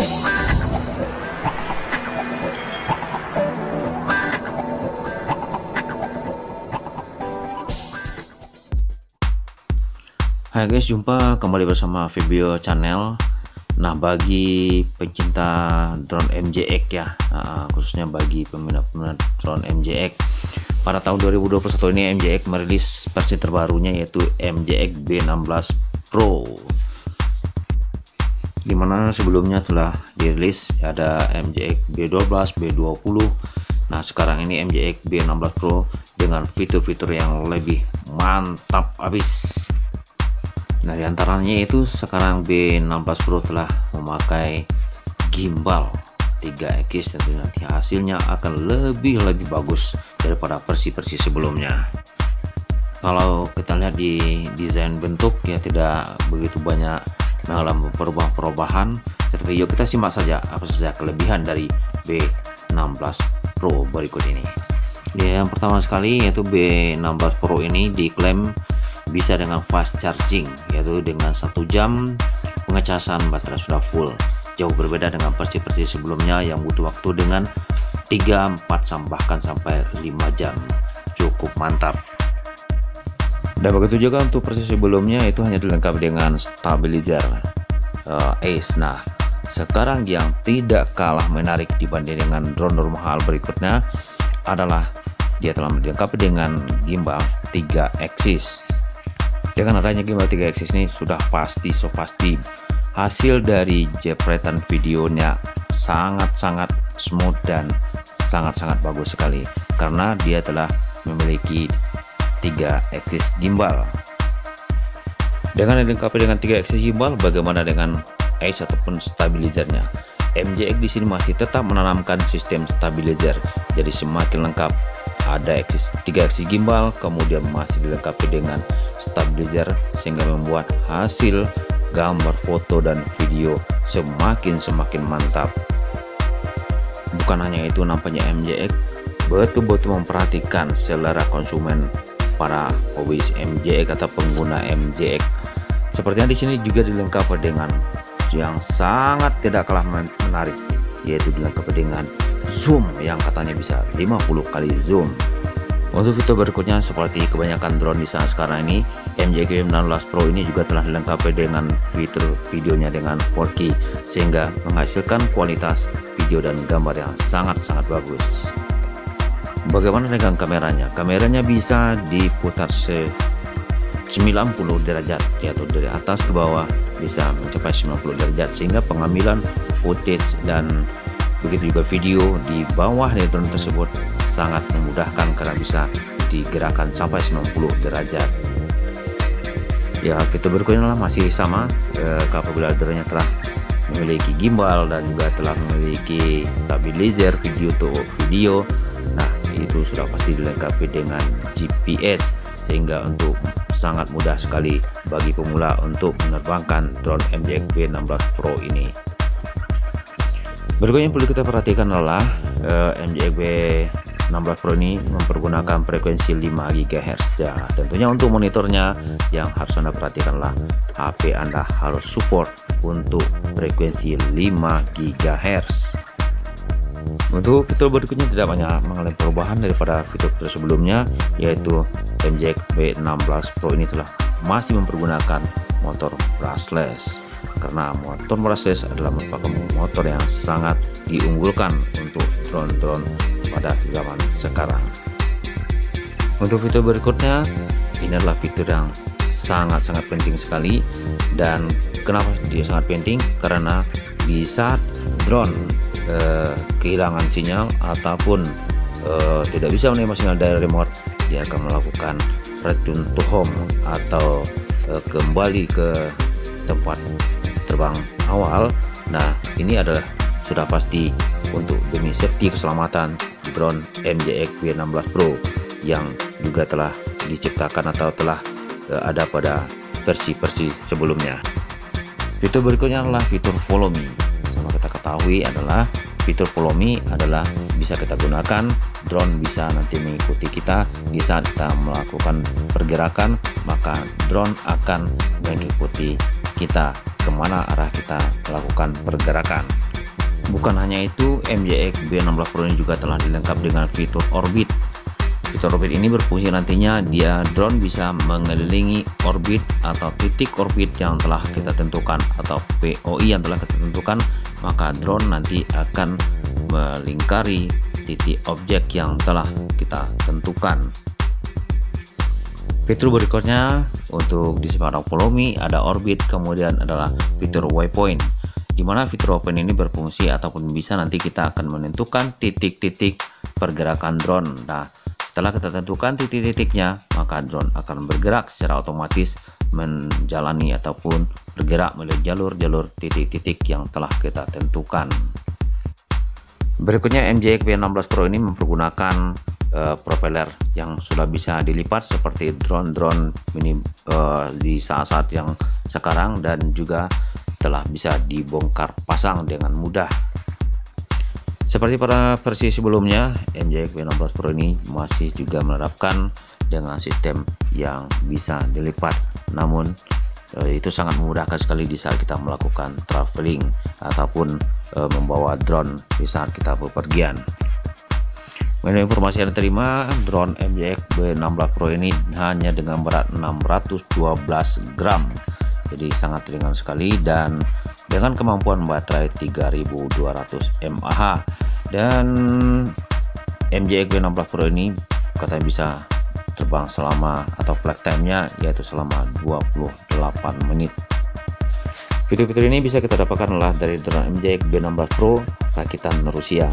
Hai guys, jumpa kembali bersama Vibio Channel. Nah, bagi pencinta drone MJX ya, khususnya bagi peminat-peminat drone MJX, pada tahun 2021 ini MJX merilis versi terbarunya, yaitu MJX B16 Pro, dimana sebelumnya telah dirilis ada MJX B12, B20. Nah, sekarang ini MJX B16 Pro dengan fitur-fitur yang lebih mantap abis. Nah, diantaranya itu sekarang B16 Pro telah memakai gimbal 3x, tentunya nanti hasilnya akan lebih bagus daripada versi-versi sebelumnya. Kalau kita lihat di desain bentuk ya, tidak begitu banyak mengalami perubahan, tetapi yuk kita simak saja apa saja kelebihan dari B16 Pro berikut ini. Yang pertama sekali yaitu B16 Pro ini diklaim bisa dengan fast charging, yaitu dengan 1 jam pengecasan baterai sudah full. Jauh berbeda dengan versi-versi sebelumnya yang butuh waktu dengan 3, 4 bahkan sampai 5 jam. Cukup mantap. Dan begitu juga untuk versi sebelumnya, itu hanya dilengkapi dengan stabilizer Ace. Nah, sekarang yang tidak kalah menarik dibanding dengan drone normal berikutnya adalah dia telah dilengkapi dengan gimbal 3 axis. Dengan adanya gimbal 3 axis ini sudah pasti hasil dari jepretan videonya sangat smooth dan sangat bagus sekali, karena dia telah memiliki 3 axis gimbal. Dengan dilengkapi dengan 3 axis gimbal, bagaimana dengan Ace ataupun stabilizernya? MJX di sini masih tetap menanamkan sistem stabilizer, jadi semakin lengkap. Ada 3 axis gimbal, kemudian masih dilengkapi dengan stabilizer, sehingga membuat hasil gambar, foto, dan video semakin mantap. Bukan hanya itu, nampaknya MJX betul-betul memperhatikan selera konsumen para hobis MJX atau pengguna MJX. Sepertinya di sini juga dilengkapi dengan yang sangat tidak kalah menarik, yaitu dilengkapi dengan zoom yang katanya bisa 50 kali zoom. Untuk fitur berikutnya, seperti kebanyakan drone di saat sekarang ini, MJX B16 Pro ini juga telah dilengkapi dengan fitur videonya dengan 4K, sehingga menghasilkan kualitas video dan gambar yang sangat bagus. Bagaimana dengan kameranya? Kameranya bisa diputar 90 derajat, yaitu dari atas ke bawah bisa mencapai 90 derajat, sehingga pengambilan footage dan begitu juga video di bawah dari drone tersebut sangat memudahkan karena bisa digerakkan sampai 90 derajat. Ya, fitur berikutnya masih sama, apabila drone-nya telah memiliki gimbal dan juga telah memiliki stabilizer video. Nah, itu sudah pasti dilengkapi dengan GPS, sehingga untuk sangat mudah sekali bagi pemula untuk menerbangkan drone MJX B16 Pro ini. Berikutnya yang perlu kita perhatikan adalah MJX B16 Pro ini mempergunakan frekuensi 5 GHz. Ya, tentunya untuk monitornya yang harus Anda perhatikan adalah HP Anda harus support untuk frekuensi 5 GHz. Untuk fitur berikutnya tidak banyak mengalami perubahan daripada fitur sebelumnya, yaitu MJX B16 Pro ini telah masih mempergunakan motor brushless, karena motor brushless adalah merupakan motor yang sangat diunggulkan untuk drone-drone pada zaman sekarang. Untuk fitur berikutnya, ini adalah fitur yang sangat penting sekali. Dan kenapa dia sangat penting? Karena di saat drone kehilangan sinyal ataupun tidak bisa menerima sinyal dari remote, dia akan melakukan return to home atau kembali ke tempat terbang awal. Nah, ini adalah sudah pasti untuk demi safety keselamatan drone MJX B16 Pro yang juga telah diciptakan atau telah ada pada versi sebelumnya. Fitur berikutnya adalah fitur follow me. Sama kita ketahui adalah fitur follow me adalah bisa kita gunakan, drone bisa nanti mengikuti kita di saat kita melakukan pergerakan, maka drone akan mengikuti kita kemana arah kita melakukan pergerakan. Bukan hanya itu, MJX B16 Pro ini juga telah dilengkapi dengan fitur orbit. Fitur orbit ini berfungsi nantinya dia drone bisa mengelilingi orbit atau titik orbit yang telah kita tentukan atau POI yang telah kita tentukan, maka drone nanti akan melingkari titik objek yang telah kita tentukan. Fitur berikutnya untuk di separang follow me ada orbit, kemudian adalah fitur waypoint, di mana fitur waypoint ini berfungsi ataupun bisa nanti kita akan menentukan titik-titik pergerakan drone. Nah, setelah kita tentukan titik-titiknya, maka drone akan bergerak secara otomatis menjalani ataupun bergerak melalui jalur-jalur titik-titik yang telah kita tentukan. Berikutnya MJX B16 Pro ini mempergunakan propeller yang sudah bisa dilipat seperti drone-drone mini di saat-saat yang sekarang, dan juga telah bisa dibongkar pasang dengan mudah. Seperti pada versi sebelumnya, MJX B16 Pro ini masih juga menerapkan dengan sistem yang bisa dilipat, namun itu sangat memudahkan sekali di saat kita melakukan traveling ataupun membawa drone di saat kita bepergian. Menurut informasi yang diterima, drone MJX B16 Pro ini hanya dengan berat 612 gram, jadi sangat ringan sekali, dan dengan kemampuan baterai 3200 mAh. Dan MJX B16 Pro ini katanya bisa terbang selama atau flight time-nya yaitu selama 28 menit. Fitur-fitur ini bisa kita dapatkan dari drone MJX B16 Pro rakitan Rusia.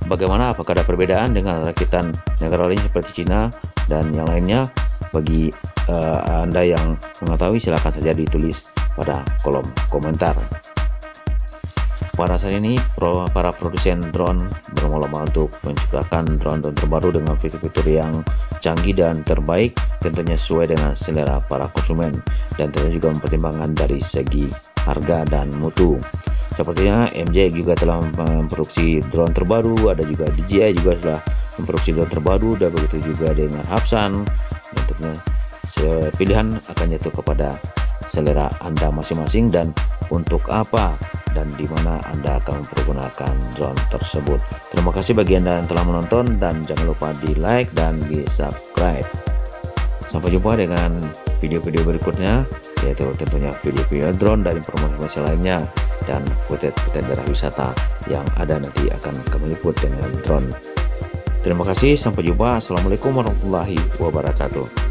Bagaimana, apakah ada perbedaan dengan rakitan negara lain seperti Cina dan yang lainnya? Bagi Anda yang mengetahui, silahkan saja ditulis pada kolom komentar. Pada saat ini para produsen drone berlomba-lomba untuk menciptakan drone-drone terbaru dengan fitur-fitur yang canggih dan terbaik, tentunya sesuai dengan selera para konsumen, dan tentunya juga mempertimbangkan dari segi harga dan mutu. Sepertinya MJX juga telah memproduksi drone terbaru, ada juga DJI juga telah memproduksi drone terbaru, dan begitu juga dengan Hapsan. Dan tentunya pilihan akan jatuh kepada selera Anda masing-masing dan untuk apa dan di mana Anda akan mempergunakan drone tersebut. Terima kasih bagi Anda yang telah menonton, dan jangan lupa di like dan di subscribe. Sampai jumpa dengan video-video berikutnya, yaitu tentunya video-video drone dan informasi lainnya dan footage daerah wisata yang ada nanti akan kami liput dengan drone. Terima kasih, sampai jumpa. Assalamualaikum warahmatullahi wabarakatuh.